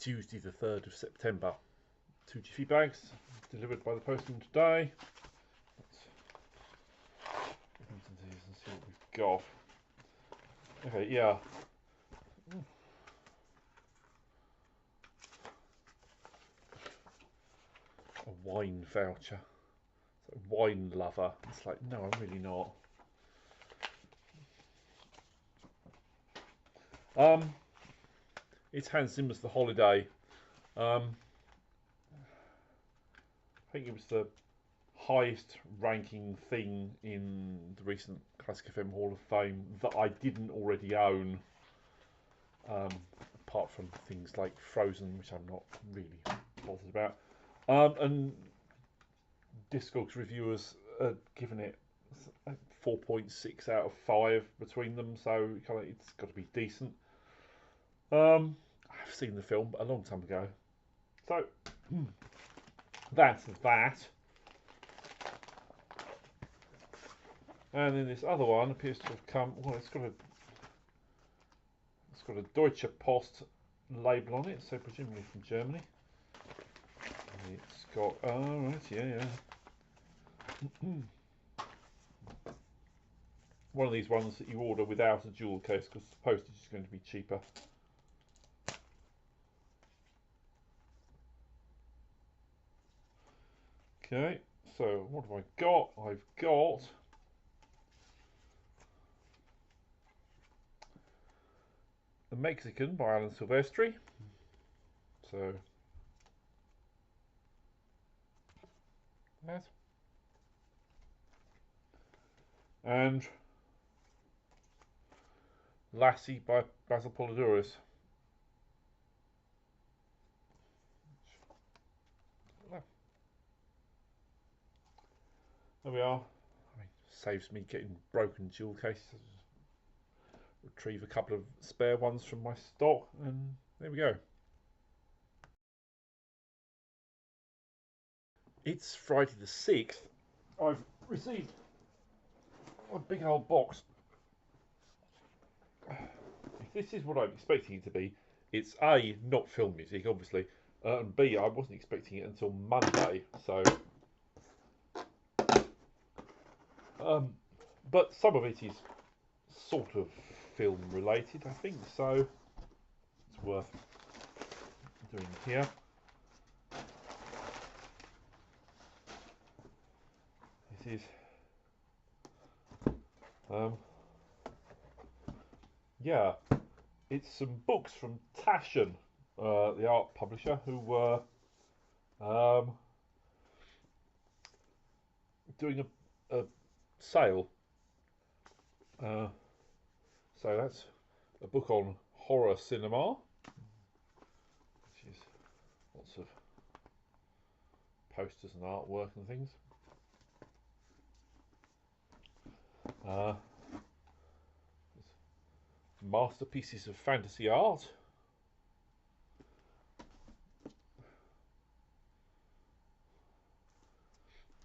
Tuesday the 3rd of September. 2 jiffy bags delivered by the postman today. Let's get into these and see what we've got. Okay, yeah. A wine voucher. So wine lover. It's like, no, I'm really not. It's Hans Zimmer's The Holiday. I think it was the highest ranking thing in the recent Classic FM Hall of Fame that I didn't already own, apart from things like Frozen, which I'm not really bothered about. And Discogs reviewers are giving it 4.6 out of 5 between them, so kind of it's got to be decent. I've seen the film a long time ago, so that's that. And then this other one appears to have come. Well, it's got a Deutsche Post label on it, so presumably from Germany. It's got, oh right, yeah. One of these ones that you order without a jewel case because the postage is going to be cheaper. Okay, so what have I got? I've got The Mexican by Alan Silvestri. So that. And Lassie by Basil Polidorus. There we are. I mean, saves me getting broken jewel cases. Retrieve a couple of spare ones from my stock, and there we go. It's Friday the 6th. I've received a big old box. If this is what I'm expecting it to be, it's A, not film music, obviously, and B, I wasn't expecting it until Monday, so... but some of it is sort of film related, I think, so it's worth doing here. This is yeah, it's some books from Taschen, the art publisher, who were doing a sale. So that's a book on horror cinema, which is lots of posters and artwork and things. Masterpieces of fantasy art.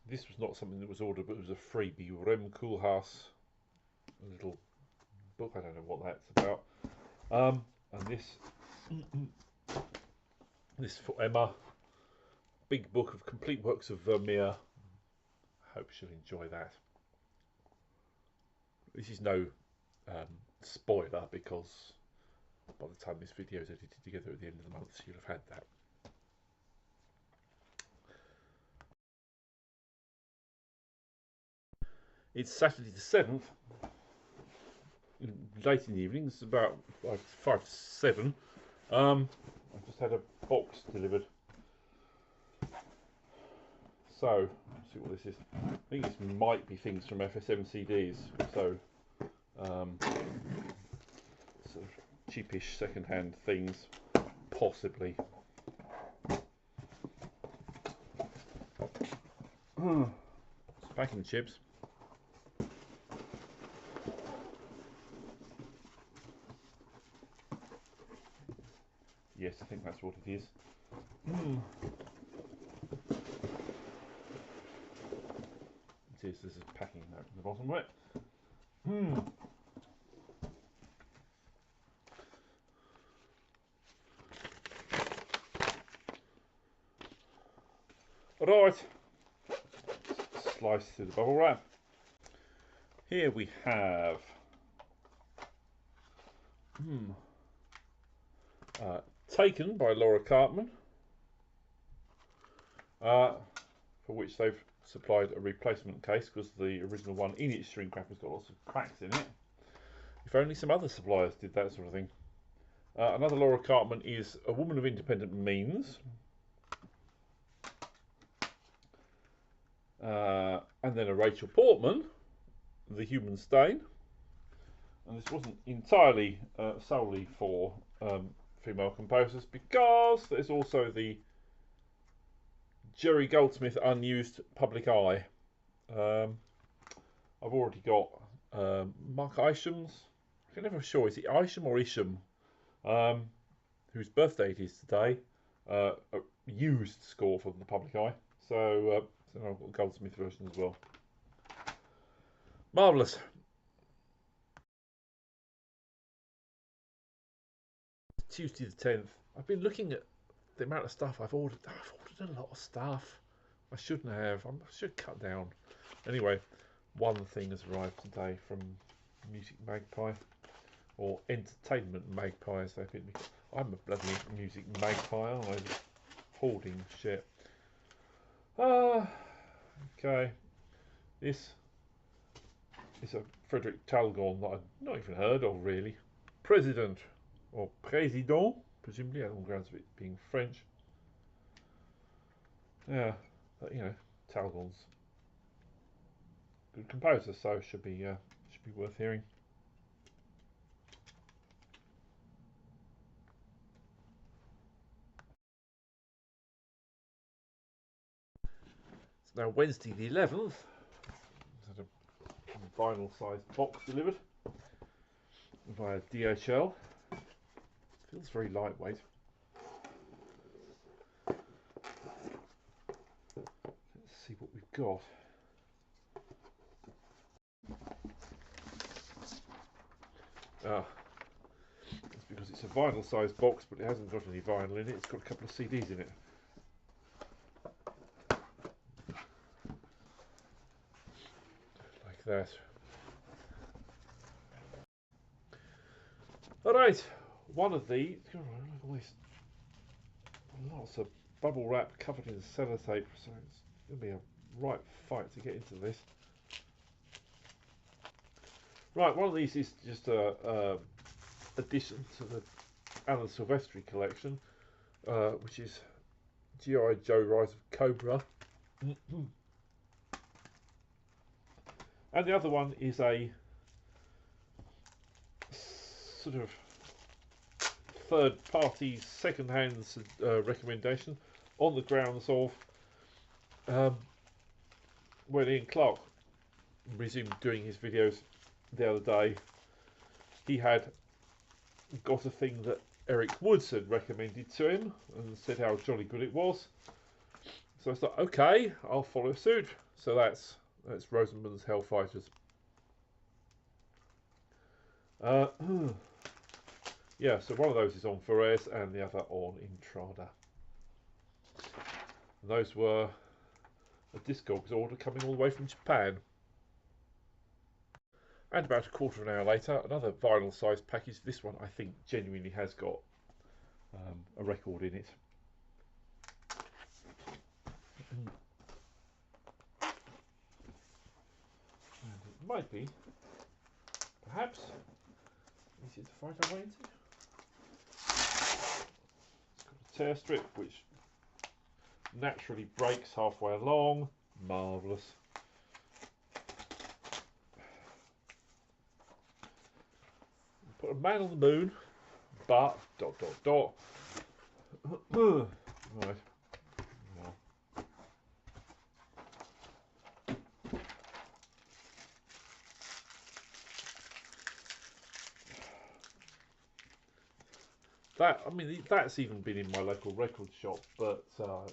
This was not something that was ordered, but it was a freebie. Rem Koolhaas, a little book. I don't know what that's about. And this for Emma. Big book of complete works of Vermeer. I hope she'll enjoy that. This is no spoiler, because by the time this video is edited together at the end of the month, you'll have had that. It's Saturday the 7th, late in the evening. It's about 5 to 7. I've just had a box delivered. So, let's see what this is. I think this might be things from FSM CDs. So, sort of cheapish second-hand things, possibly. It's packing chips. Yes, I think that's what it is. It is. There's a packing note at the bottom of it. Right, slice through the bubble wrap. Here we have Taken by Laura Cartman, for which they've supplied a replacement case because the original one in its shrink wrap has got lots of cracks in it. If only some other suppliers did that sort of thing. Another Laura Cartman is A Woman of Independent Means. And then a Rachel Portman, The Human Stain. And this wasn't entirely solely for female composers, because there's also the Jerry Goldsmith Unused Public Eye. I've already got Mark Isham's, I'm never sure, is it Isham or Isham, whose birthday it is today, a used score for the Public Eye. So I've got a Goldsmith version as well. Marvellous. Tuesday the 10th. I've been looking at the amount of stuff I've ordered. I've ordered a lot of stuff. I shouldn't have. I should cut down. Anyway, one thing has arrived today from Music Magpie, or Entertainment Magpie as they put me. I'm a bloody Music Magpie, aren't I? Hoarding shit. Okay. This is a Frederick Talgon that I've not even heard of, really. President, or Président, presumably, on grounds of it being French. Yeah, but, you know, Talgon's a good composer, so should be worth hearing. It's now Wednesday the 11th. Had a vinyl-sized box delivered via DHL. Feels very lightweight. Let's see what we've got. It's because it's a vinyl-sized box, but it hasn't got any vinyl in it. It's got a couple of CDs in it. Like that. Alright, one of these. Look at all this. Lots of bubble wrap covered in sellotape, so it's going to be a right fight to get into this. Right, one of these is just a addition to the Alan Silvestri collection, which is G.I. Joe Rise of Cobra. And the other one is a sort of third-party, second-hand recommendation on the grounds of when Ian Clark resumed doing his videos the other day, he had got a thing that Eric Woods had recommended to him and said how jolly good it was. So I thought, okay, I'll follow suit. So that's Rosenman's Hellfighters. Yeah, so one of those is on Ferez and the other on Intrada. And those were a Discogs order coming all the way from Japan. And about a quarter of an hour later, another vinyl-sized package. This one, I think, genuinely has got a record in it. And it might be, perhaps, easier to find our way into. It's got a tear strip, which naturally breaks halfway along. Marvellous. Put a man on the moon, but ... Right. That, I mean, that's even been in my local record shop, but felt,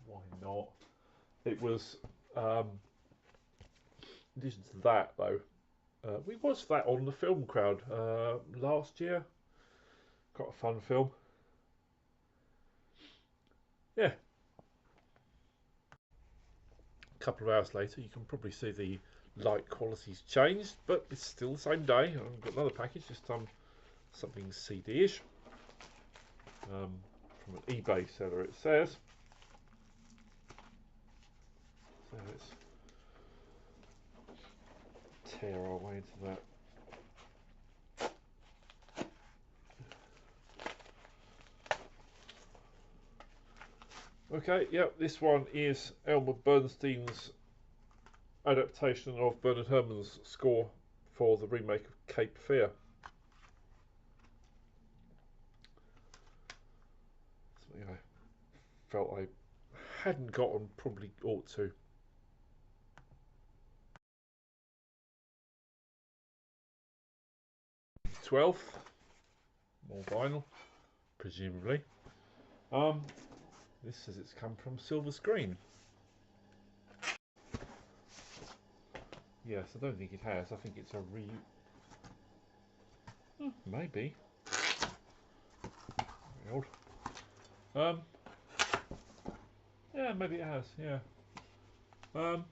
why not? It was, in addition to that though, we watched that on the Film Crowd last year. Quite a fun film. Yeah. A couple of hours later, you can probably see the light quality's changed, but it's still the same day. I've got another package, this time something CD-ish, from an eBay seller, it says. So let's tear our way into that. Okay, yep, this one is Elmer Bernstein's adaptation of Bernard Herrmann's score for the remake of Cape Fear. Something I felt I hadn't got and probably ought to. '12, more vinyl, presumably. This says it's come from Silver Screen. Yes, I don't think it has. I think it's a maybe. Very old. Yeah, maybe it has. Yeah. I'd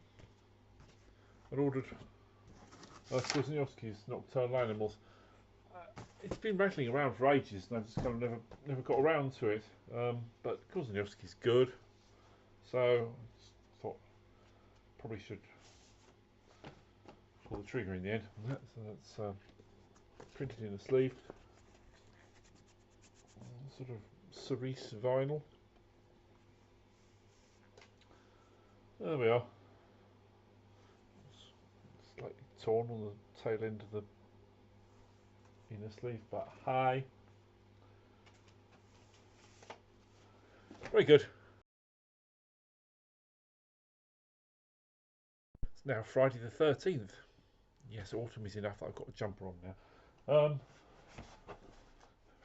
ordered Korzeniowski's Nocturnal Animals. It's been rattling around for ages, and I just kind of never got around to it. But Korzeniowski's good, so I just thought probably should pull the trigger in the end on that. So that's printed in a sleeve, sort of cerise vinyl. There we are. Slightly torn on the tail end of the inner sleeve, but hi. Very good. It's now Friday the 13th. Yes, autumn is enough that I've got a jumper on now.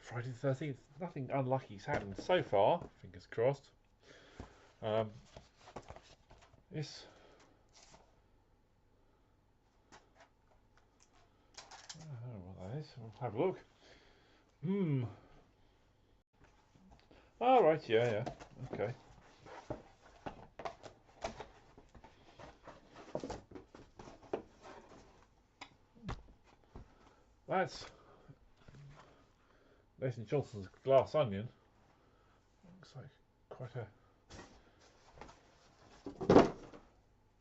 Friday the 13th. Nothing unlucky's happened so far. Fingers crossed. This. I don't know what that is. We'll have a look. Oh, right, yeah. Okay. That's Nathan Johnson's Glass Onion. Looks like quite a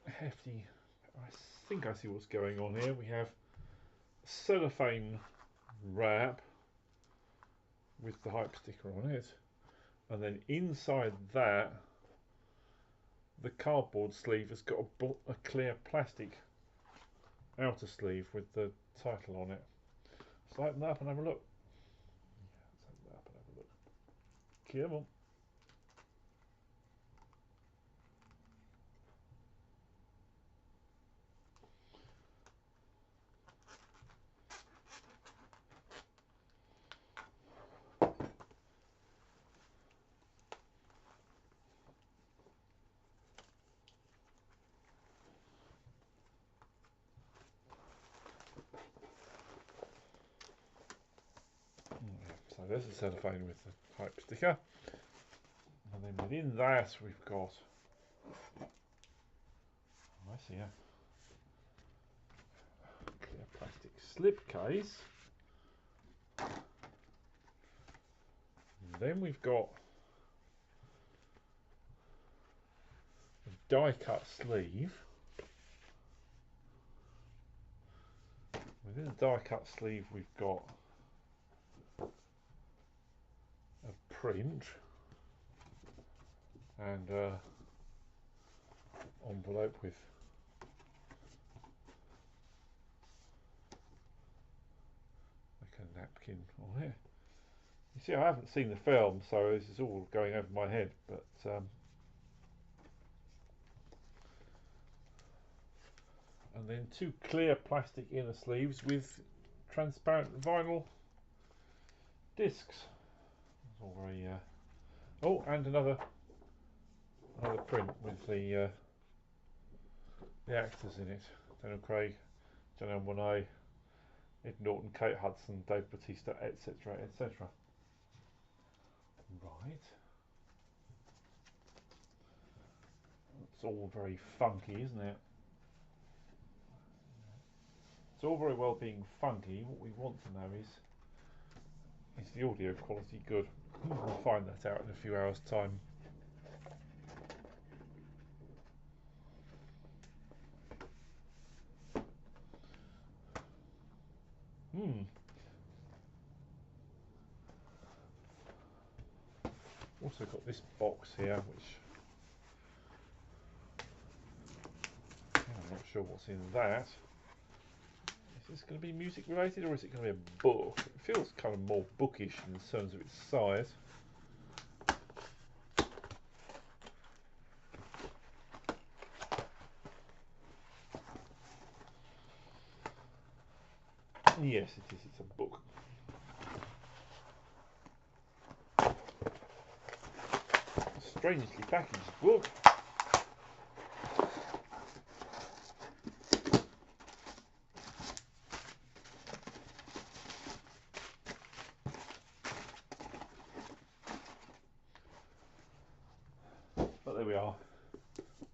hefty. I think I see what's going on here. We have cellophane wrap with the hype sticker on it, and then inside that the cardboard sleeve has got a clear plastic outer sleeve with the title on it. So open that up and have a look. Yeah, let's open that up and have a look. Come on. So there's the cellophane with the hype sticker, and then within that we've got, I see a clear plastic slipcase. Then we've got a die cut sleeve. Within the die cut sleeve we've got a print and envelope with like a napkin on it. You see, I haven't seen the film, so this is all going over my head, but and then two clear plastic inner sleeves with transparent vinyl discs. It's all very oh, and another print with the actors in it: Daniel Craig, Janelle Monáe, Ed Norton, Kate Hudson, Dave Bautista, etc., etc. Right. It's all very funky, isn't it? It's all very well being funky. What we want to know is the audio quality good? We'll find that out in a few hours' time. Also got this box here, which I'm not sure what's in that. Is this going to be music related, or is it going to be a book? It feels kind of more bookish in terms of its size. Yes, it is. It's a book. A strangely packaged book. But there we are.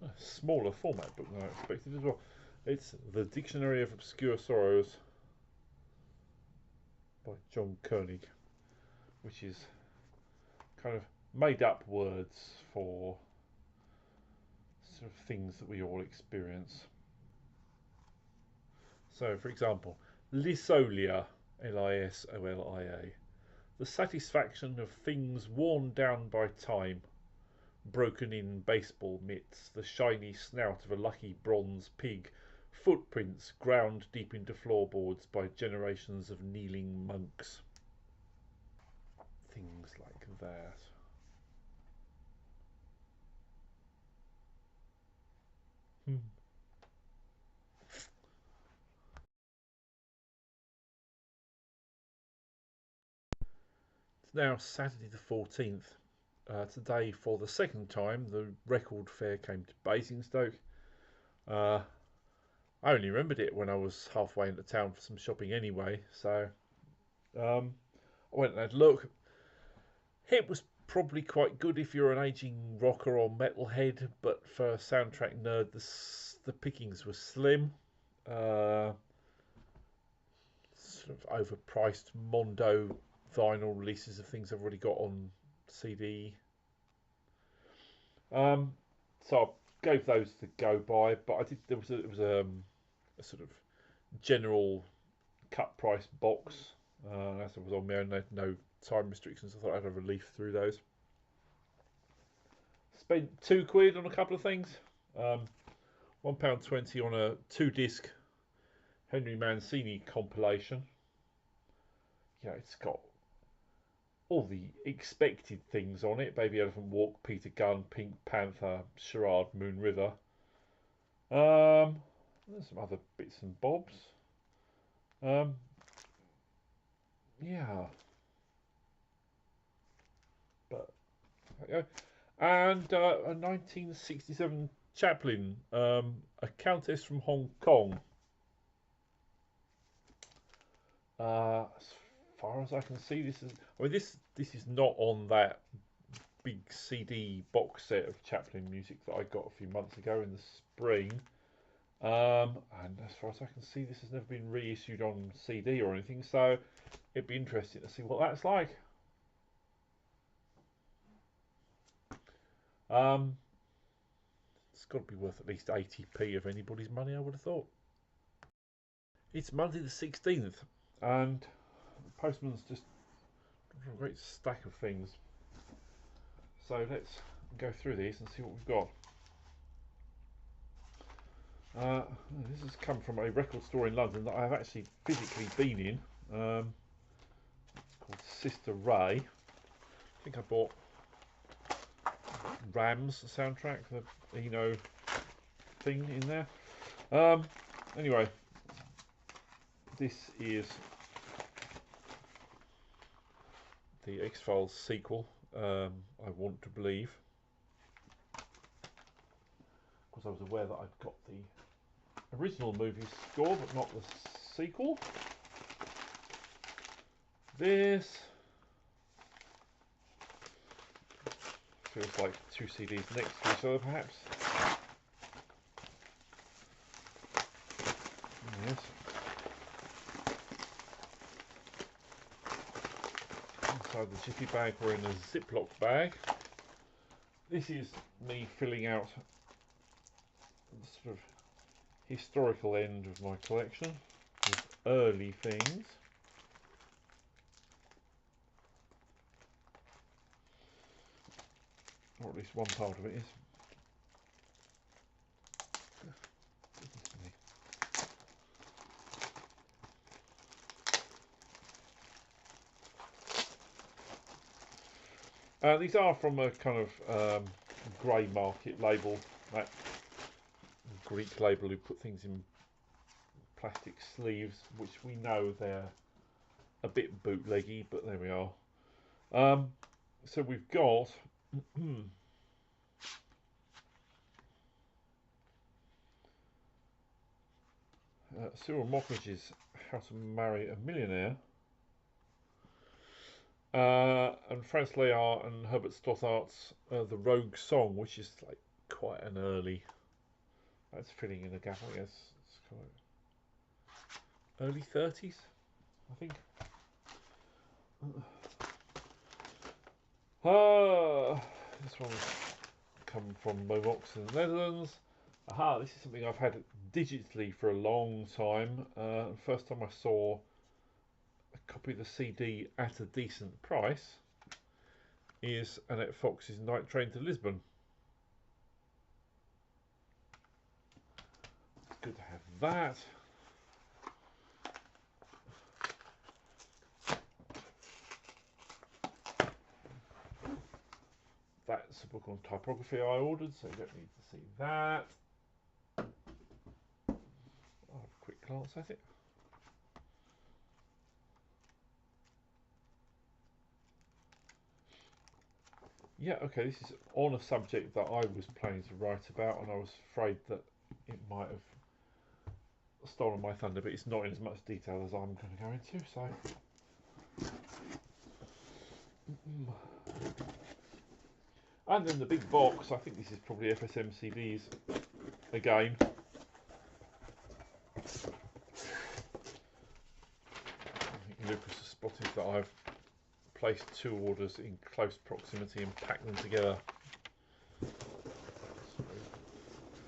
A smaller format book than I expected as well. It's The Dictionary of Obscure Sorrows by John Koenig, which is kind of made up words for sort of things that we all experience. So, for example, lisolia, Lisolia, the satisfaction of things worn down by time, broken in baseball mitts, the shiny snout of a lucky bronze pig, footprints ground deep into floorboards by generations of kneeling monks. Things like that. It's now Saturday the 14th. Today, for the second time, the record fair came to Basingstoke. I only remembered it when I was halfway into town for some shopping anyway, so I went and had a look. It was probably quite good if you're an aging rocker or metalhead, but for a soundtrack nerd, the pickings were slim. Sort of overpriced Mondo vinyl releases of things I've already got on CD. So I gave those to go by, but I did. There was a sort of general cut price box. As I was on my own, I had no time restrictions. I thought I'd have a leaf through those. Spent £2 on a couple of things. £1.20 on a 2-disc Henry Mancini compilation. Yeah, it's got all the expected things on it: Baby Elephant Walk, Peter Gunn, Pink Panther, Charade, Moon River. There's some other bits and bobs. Yeah. But and a 1967 Chaplin, a Countess from Hong Kong. As far as I can see, this is not on that big CD box set of Chaplin music that I got a few months ago in the spring. And as far as I can see, this has never been reissued on CD or anything, so it'd be interesting to see what that's like. It's got to be worth at least 80p of anybody's money, I would have thought. It's Monday the 16th, and the postman's just got a great stack of things. So let's go through these and see what we've got. This has come from a record store in London that I have actually physically been in. It's called Sister Ray. I think I bought Ram's soundtrack, the Eno thing in there. Anyway, this is the X-Files sequel, I Want to Believe. Of course, I was aware that I'd got the original movie score, but not the sequel. This feels like two CDs next to each other, perhaps. this. Inside the jiffy bag, we're in a Ziploc bag. This is me filling out the sort of historical end of my collection with early things. Or at least one part of it is. These are from a kind of grey market label, that Greek label who put things in plastic sleeves, which we know they're a bit bootleggy, but there we are. So we've got Cyril Mockridge's How to Marry a Millionaire, and Franz Lehár and Herbert Stothart's The Rogue Song, which is like quite an early. That's filling in a gap, I guess. It's kind of early 30s, I think. This one's come from Momox in the Netherlands. Aha, this is something I've had digitally for a long time. First time I saw a copy of the CD at a decent price is Annette Fox's Night Train to Lisbon. It's good to have that. That's a book on typography I ordered, so you don't need to see that. I'll have a quick glance at it. Yeah, okay, this is on a subject that I was planning to write about, and I was afraid that it might have stolen my thunder, but it's not in as much detail as I'm going to go into, so. And then the big box, I think this is probably FSM CDs again. I think Lucas has spotted that I've placed two orders in close proximity and packed them together. So,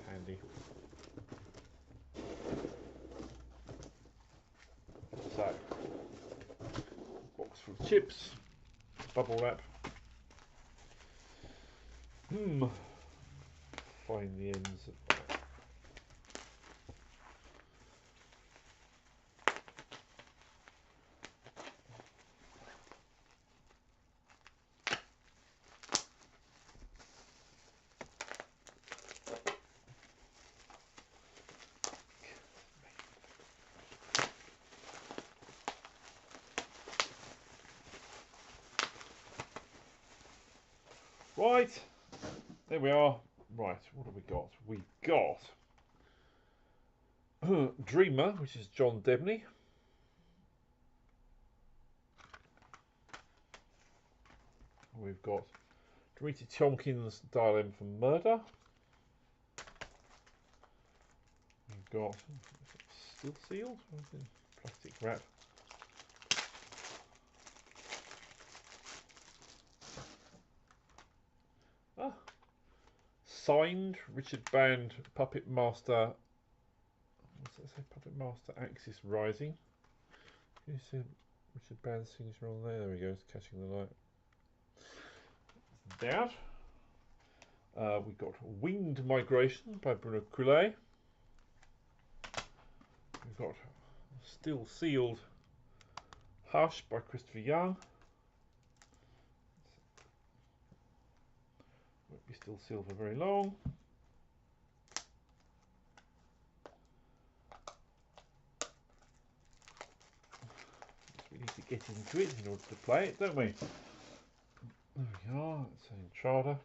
handy. So, box full of chips, bubble wrap. Find the ends of that. Right, there we are. Right, what have we got? We've got Dreamer, which is John Debney. We've got Dorita Tompkins' Dial M for Murder. We've got still sealed, plastic wrap. Signed Richard Band Puppet Master. What's that say? Puppet Master Axis Rising. Can you see Richard Band's signature on there? There we go, it's catching the light. That. We've got Winged Migration by Bruno Coulet. We've got Still Sealed Hush by Christopher Young. Won't be still sealed for very long. We need to get into it in order to play it, don't we? There we are, it's an Entrada.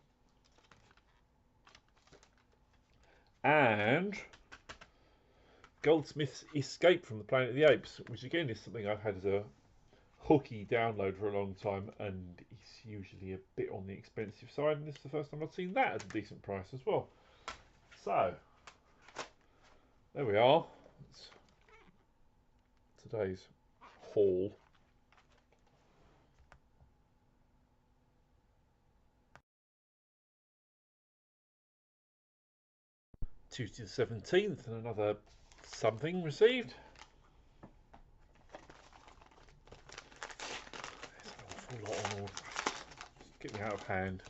And Goldsmith's Escape from the Planet of the Apes, which again is something I've had as a hooky download for a long time, and it's usually a bit on the expensive side, and this is the first time I've seen that at a decent price as well. So, there we are. Let's today's haul. Tuesday the 17th, and another something received. There's an awful lot on order. It's getting out of hand.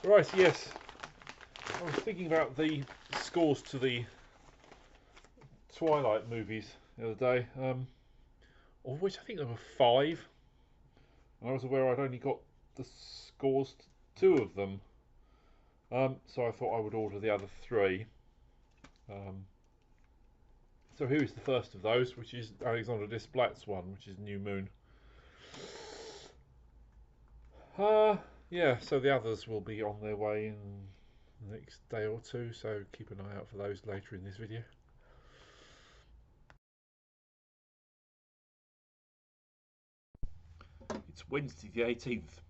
Right, yes. I was thinking about the scores to the Twilight movies the other day, of which I think there were 5. And I was aware I'd only got the scores to 2 of them, so I thought I would order the other 3. So here is the first of those, which is Alexander Desplat's one, which is New Moon. Yeah, so the others will be on their way in the next day or 2, so keep an eye out for those later in this video. It's Wednesday the 18th.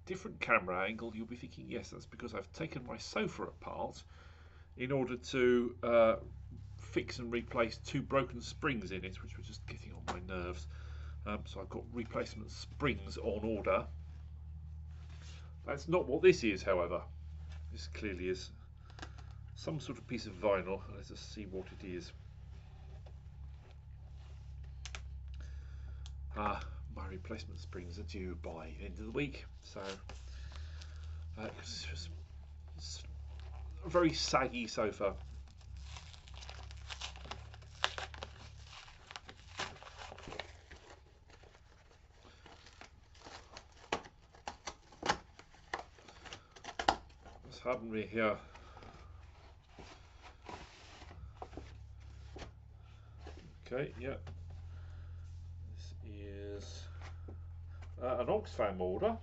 Different camera angle. You'll be thinking, yes, that's because I've taken my sofa apart in order to fix and replace 2 broken springs in it, which were just getting on my nerves. So I've got replacement springs on order. That's not what this is, however. This clearly is some sort of piece of vinyl. Let's just see what it is. My replacement springs are due by the end of the week, so it's a very saggy sofa. What's happened me here? Okay, yeah. This is an Oxfam order.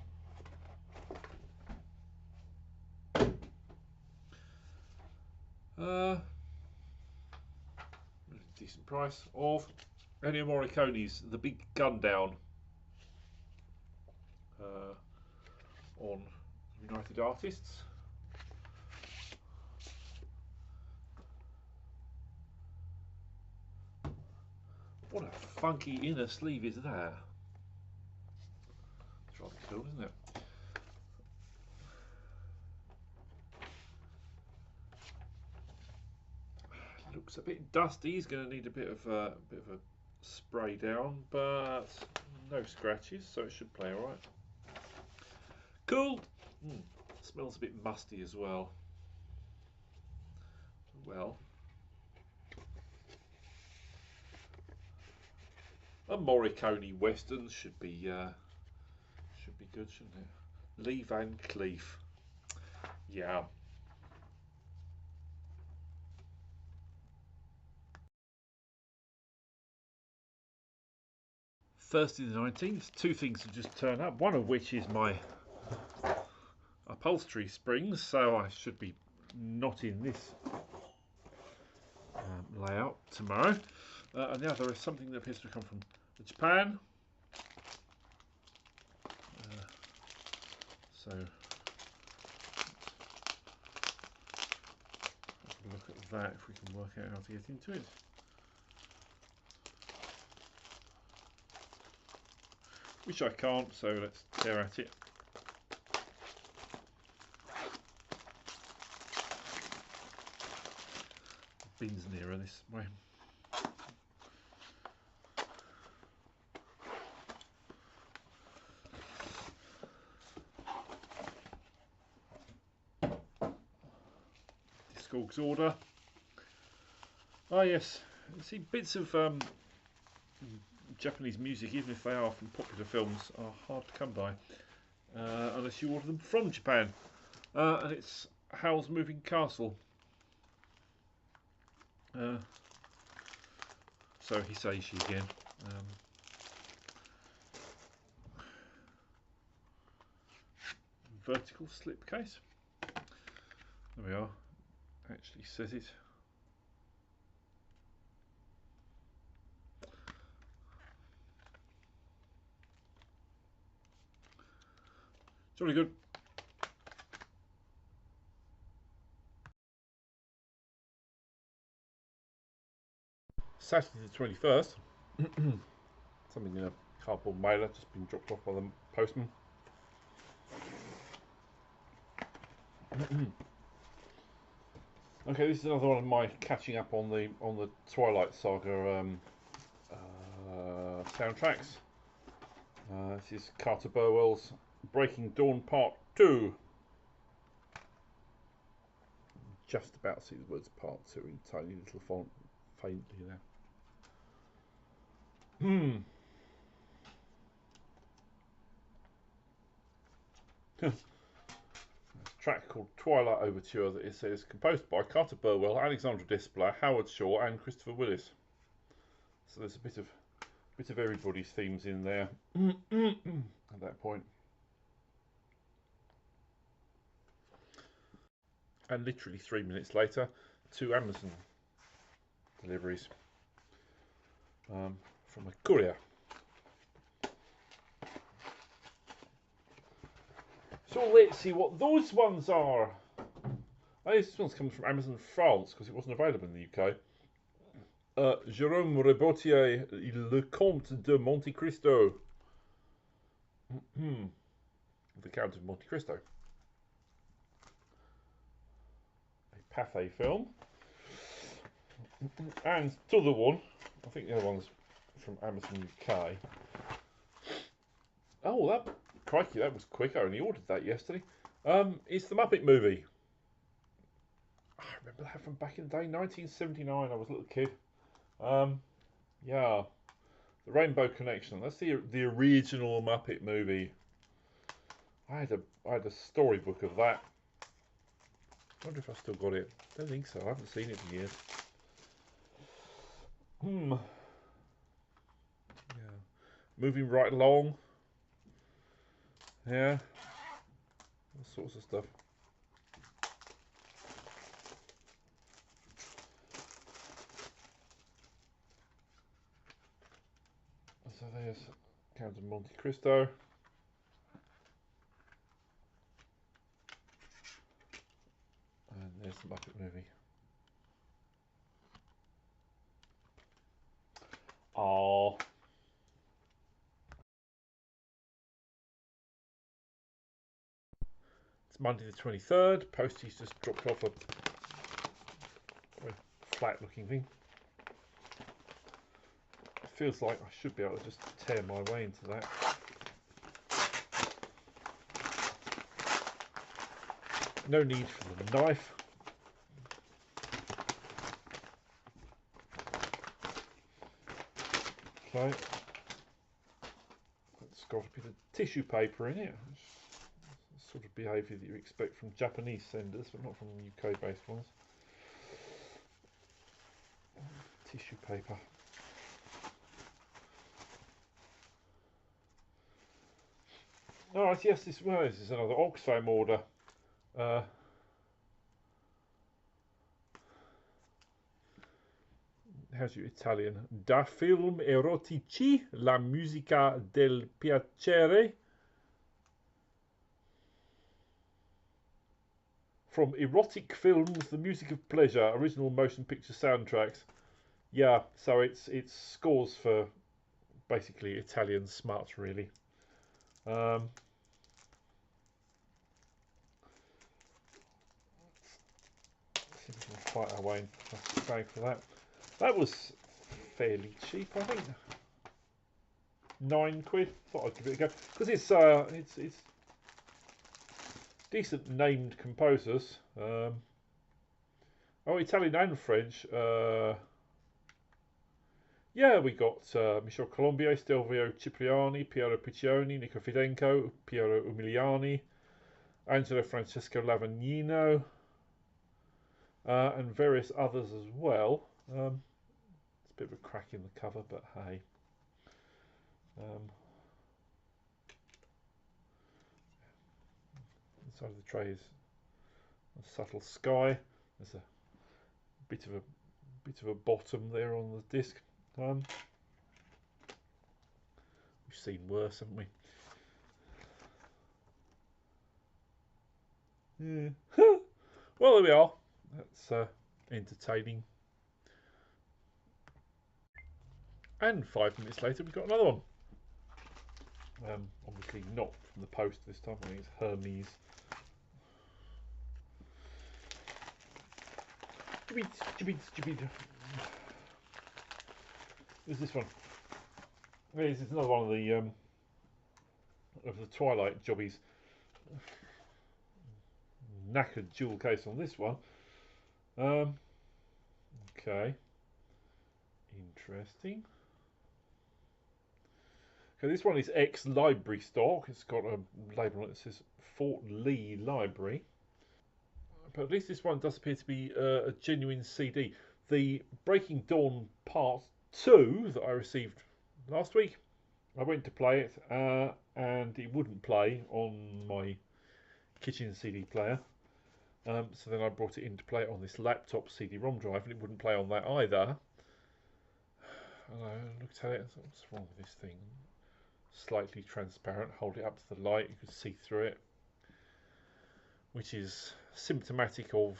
Decent price of Ennio Morricone's The Big Gun Down on United Artists. What a funky inner sleeve is that? It's rather cool, isn't it? Looks a bit dusty. He's going to need a bit of a spray down, but no scratches, so it should play all right. Cool. Smells a bit musty as well. Well, a Morricone Western should be good, shouldn't it? Lee Van Cleef. Yeah. Thursday the 19th, 2 things have just turned up, one of which is my upholstery springs, so I should be not in this layout tomorrow. And the other is something that appears to come from Japan. So have a look at that if we can work out how to get into it. Which I can't, so let's tear at it. The bin's nearer this way. Discog's order. Ah yes, you see bits of Japanese music, even if they are from popular films, are hard to come by unless you order them from Japan. And it's Howl's Moving Castle. So Hisaishi again. Vertical slipcase. There we are. Actually says it. Jolly good. Saturday the 21st. Something in a cardboard mailer, just been dropped off by the postman. Okay, this is another one of my catching up on the Twilight Saga soundtracks. This is Carter Burwell's Breaking Dawn Part 2. Just about to see the words Part 2 in tiny little font, faintly there. Track called Twilight Overture that it says composed by Carter Burwell, Alexandra Desplat, Howard Shaw and Christopher Willis. So there's a bit of everybody's themes in there at that point. And literally 3 minutes later, 2 Amazon deliveries from a courier. So let's see what those ones are. This one's comes from Amazon France because it wasn't available in the UK. Jérôme Rebautier, Le Comte de Monte Cristo. The Count of Monte Cristo. A Pathé film. And the other one, I think the other one's from Amazon UK. Oh, crikey, that was quick. I only ordered that yesterday. It's the Muppet movie. I remember that from back in the day, 1979. I was a little kid. Yeah, the Rainbow Connection. That's the original Muppet movie. I had a storybook of that. I wonder if I still got it. Don't think so. I haven't seen it in years. Yeah. Moving right along. Yeah. All sorts of stuff. So there's Count of Monte Cristo. And there's the Muppet movie. Oh. It's Monday the 23rd. Posties just dropped off a very flat looking thing. It feels like I should be able to just tear my way into that. No need for the knife. Okay. It's got a bit of tissue paper in it. Sort of behaviour that you expect from Japanese senders, but not from UK based ones. Tissue paper. Alright, yes, this is another Oxfam order. How's your Italian? Da film erotici, la musica del piacere. From erotic films, the music of pleasure, original motion picture soundtracks. Yeah, so it's scores for basically Italian smut, really. See if we can fight our way in plastic bag for that. That was fairly cheap, I think. £9. Thought I'd give it a go because it's decent named composers. Italian and French. Yeah, we got Michel Colombier, Stelvio Cipriani, Piero Piccioni, Nico Fidenco, Piero Umiliani, Angelo Francesco Lavagnino, and various others as well. It's a bit of a crack in the cover, but hey. Inside of the tray is a subtle sky. There's a bit of a bottom there on the disc. We've seen worse, haven't we? Yeah. Well, there we are. That's entertaining. And 5 minutes later, we've got another one. Obviously not from the post this time. I think it's Hermes. There's this one. This is another one of the Twilight jobbies. Knackered jewel case on this one. Okay. Interesting. Okay, this one is ex-library stock. It's got a label on it that says Fort Lee Library. But at least this one does appear to be a genuine CD. The Breaking Dawn Part 2 that I received last week, I went to play it and it wouldn't play on my kitchen CD player. So then I brought it in to play it on this laptop CD-ROM drive, and it wouldn't play on that either. And I looked at it and thought, what's wrong with this thing? Slightly transparent, hold it up to the light, you could see through it, which is symptomatic of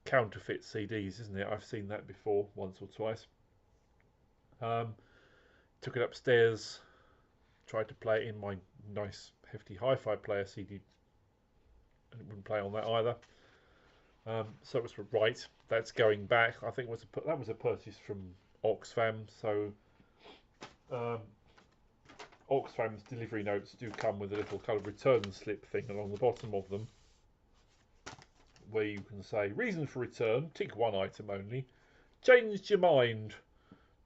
counterfeit CDs, isn't it? I've seen that before, once or twice. Took it upstairs, tried to play it in my nice hefty hi-fi player CD, and it wouldn't play on that either. So it was right. That's going back. I think that was a purchase from Oxfam. So Oxfam's delivery notes do come with a little kind of return slip thing along the bottom of them, where you can say reason for return, tick one item only, changed your mind,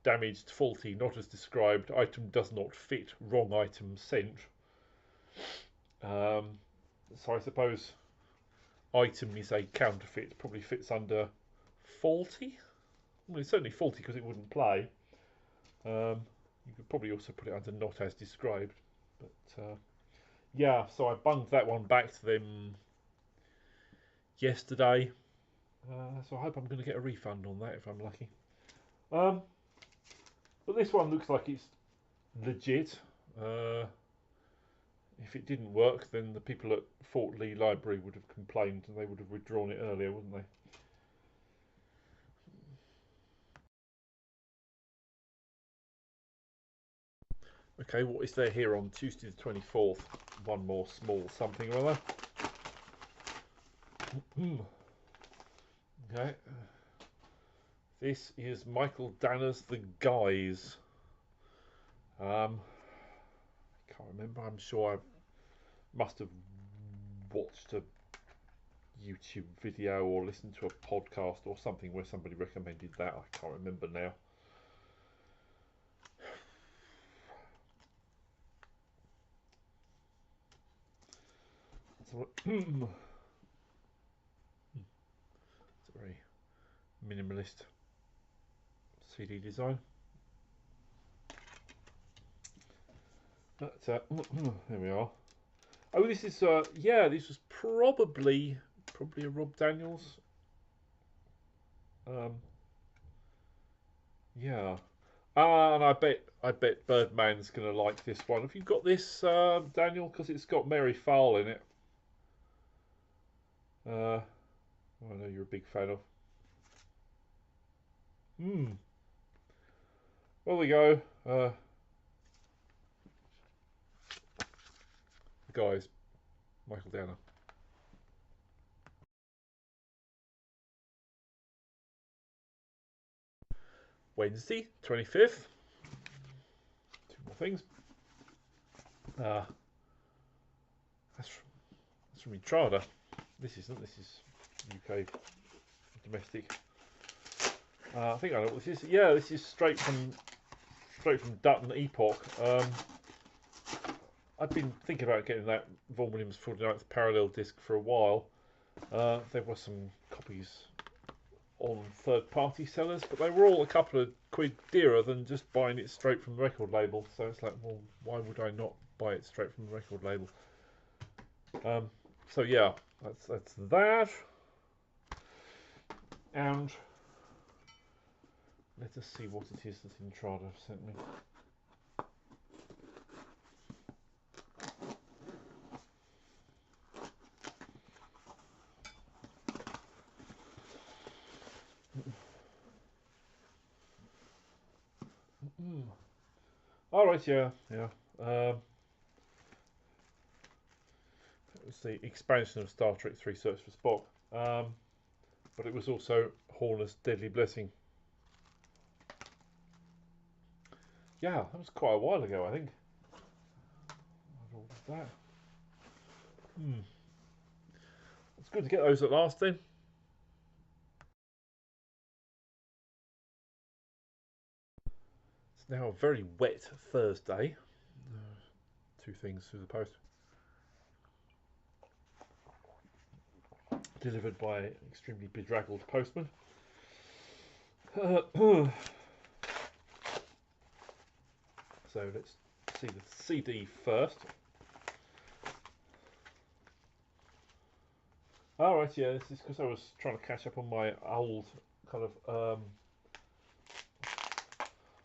damaged, faulty, not as described, item does not fit, wrong item sent. So I suppose item is a counterfeit, probably fits under faulty. Well, it's certainly faulty because it wouldn't play. You could probably also put it under not as described. But yeah, so I bunged that one back to them yesterday. So I hope I'm going to get a refund on that if I'm lucky. But this one looks like it's legit. If it didn't work, then the people at Fort Lee Library would have complained and they would have withdrawn it earlier, wouldn't they? Okay, what is there here on Tuesday the 24th? One more small something or other. Okay. This is Michael Danner's The Guys. I can't remember. I'm sure I must have watched a YouTube video or listened to a podcast or something where somebody recommended that. I can't remember now. It's a very minimalist CD design. But there we are. Oh, this is yeah, this was probably a Rob Daniels. Yeah. And I bet Birdman's gonna like this one. Have you got this, Daniel? Because it's got Mary Farrell in it. I know you're a big fan of. Well, we go. The Guys, Michael Danner. Wednesday, 25th. Two more things. That's from Entrada. This isn't. This is UK domestic. I think I know what this is. Yeah, this is straight from Dutton Epoch. I've been thinking about getting that Vaughan Williams 49th parallel disc for a while. There were some copies on third-party sellers, but they were all a couple of quid dearer than just buying it straight from the record label. So it's like, well, why would I not buy it straight from the record label? So yeah, that's that. And let us see what it is that Entrada sent me. All right, yeah, yeah. It was the expansion of Star Trek 3: Search for Spock, but it was also Horner's Deadly Blessing. Yeah, that was quite a while ago, I think. What was that? It's good to get those at last then. It's now a very wet Thursday. Two things through the post. Delivered by an extremely bedraggled postman. So let's see the CD first. Alright, yeah, this is because I was trying to catch up on my old kind of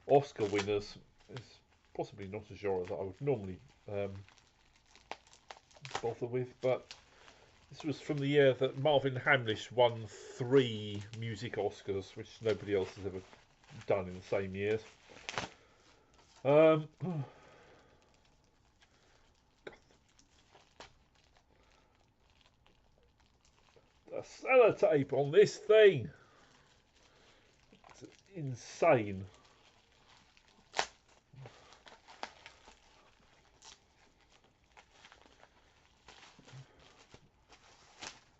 Oscar winners. It's possibly not a genre that I would normally bother with, but this was from the year that Marvin Hamlish won 3 music Oscars, which nobody else has ever done in the same years. The sellotape on this thing, it's insane.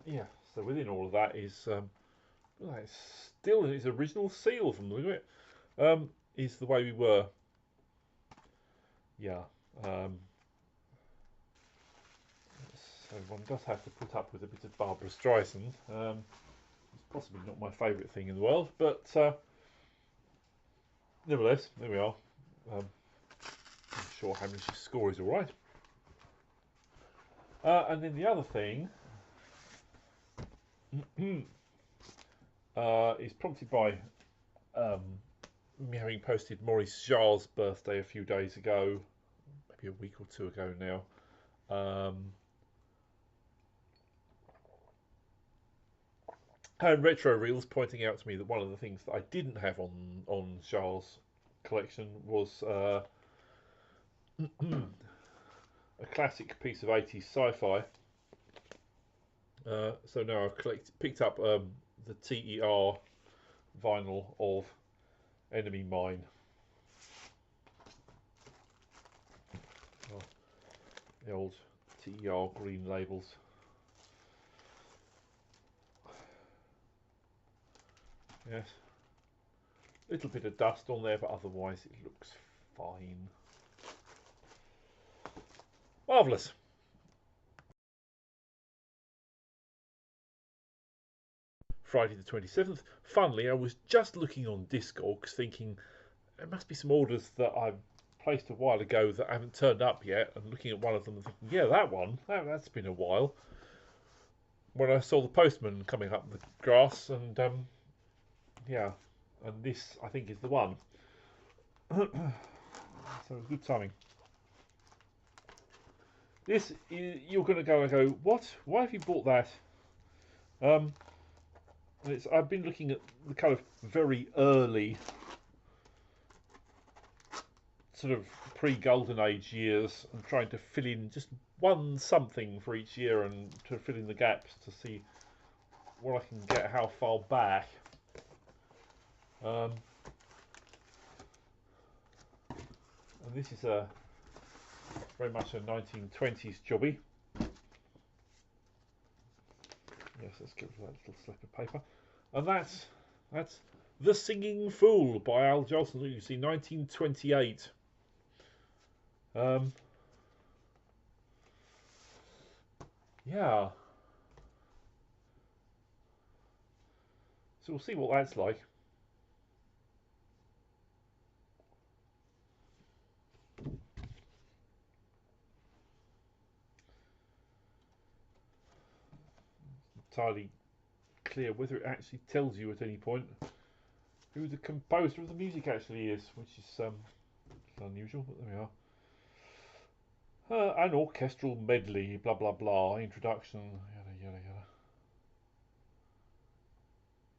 Yeah, so within all of that is it's still his original seal from the look of it. Is The Way We Were. Yeah. So one does have to put up with a bit of Barbara Streisand. It's possibly not my favourite thing in the world, but nevertheless, there we are. I'm sure Hamlish's score is alright. And then the other thing is prompted by me having posted Maurice Jarre's birthday a few days ago, maybe a week or two ago now. And Retro Reels pointing out to me that one of the things that I didn't have on Charles' collection was a classic piece of 80s sci-fi. So now I've picked up the TER vinyl of Enemy Mine. Oh, the old TER green labels. Yes. Little bit of dust on there, but otherwise it looks fine. Marvellous. Friday the 27th. Funnily, I was just looking on Discogs thinking there must be some orders that I placed a while ago that haven't turned up yet, and looking at one of them and thinking, yeah, that one, that's been a while. When I saw the postman coming up the grass, and yeah, and this I think is the one. So good timing. This you're going to go and go, what? Why have you bought that? I've been looking at the kind of very early sort of pre-Golden Age years and trying to fill in just one something for each year and to fill in the gaps to see what I can get, how far back. And this is very much a 1920s jobby. Yes, let's get rid of that little slip of paper. And that's The Singing Fool by Al Jolson. You see, 1928. Yeah. So we'll see what that's like. Entirely clear whether it actually tells you at any point who the composer of the music actually is, which is unusual, but there we are. An orchestral medley, blah blah blah, introduction, yada yada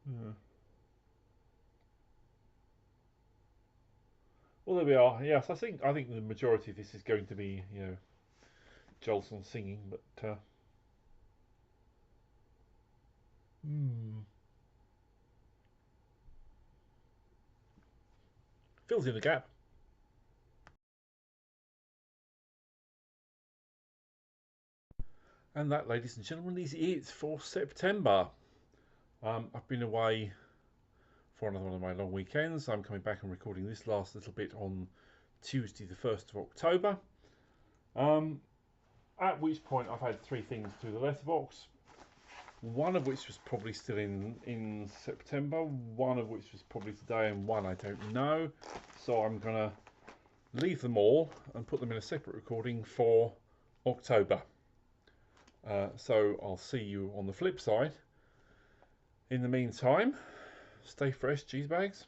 yada. Well, there we are. Yes, I think the majority of this is going to be, you know, Jolson singing, but fills in the gap. And that, ladies and gentlemen, is it for September. I've been away for another one of my long weekends. I'm coming back and recording this last little bit on Tuesday, the 1st of October. At which point I've had 3 things through the letterbox. One of which was probably still in September, one of which was probably today, and one I don't know. So I'm going to leave them all and put them in a separate recording for October. So I'll see you on the flip side. In the meantime, stay fresh, cheese bags.